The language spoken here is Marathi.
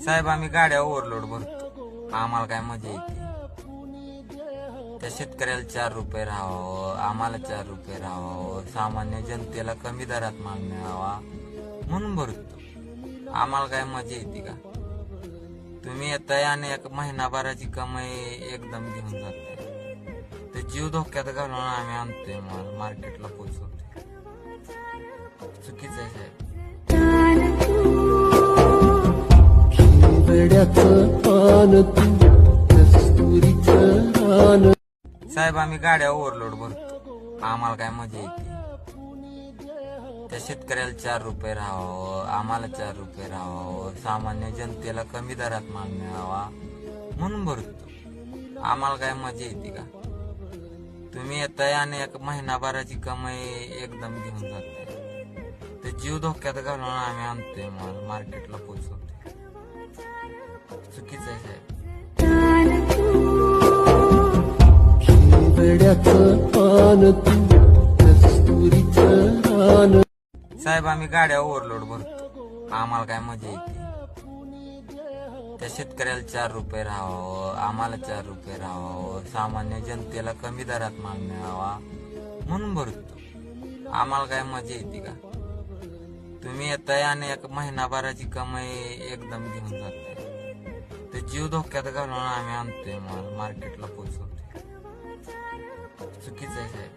साहेब आम्ही गाड्या ओव्हरलोड भरतो, आम्हाला काय मजा येते. त्या शेतकऱ्याला 4 रुपये राहावं, आम्हाला 4 रुपये राहावं, सामान्य जनतेला कमी दरात माल मिळावा म्हणून भरतो. आम्हाला काय मजा येते का? तुम्ही येताय आणि एक महिनाभराची कमाई एकदम घेऊन जाताय. ते जीव धोक्यात घालून आम्ही आणतोय माल, मार्केटला पोचवतोय. चुकीचं आहे साहेब. साहेब आम्ही गाड्या ओव्हरलोड भरतो, आम्हाला काय मजा येते. त्या शेतकऱ्याला 4 रुपये राहावं, आम्हाला 4 रुपये राहावं, सामान्य जनतेला कमी दरात माल मिळावा म्हणून भरतो. आम्हाला काय मजा येते का? तुम्ही येताय आणि एक महिनाभराची कमाई एकदम घेऊन जाताय. ते जीव धोक्यात घालून आम्ही आणतोय माल, मार्केटला पोचवतोय. चुकीचं आहे साहेब. साहेब आम्ही गाड्या ओव्हरलोड भरतो, आम्हाला काय मजा येते. त्या शेतकऱ्याला 4 रुपये राहावं, आम्हाला 4 रुपये राहावं, सामान्य जनतेला कमी दरात माल मिळावा म्हणून भरतो. आम्हाला काय मजा येते का? तुम्ही येताय आणि एक महिनाभराची कमाई एकदम घेऊन जाताय. ते जीव धोक्यात घालून आम्ही आणतोय माल, मार्केटला पोचवतोय. चुकीचं आहे साहेब.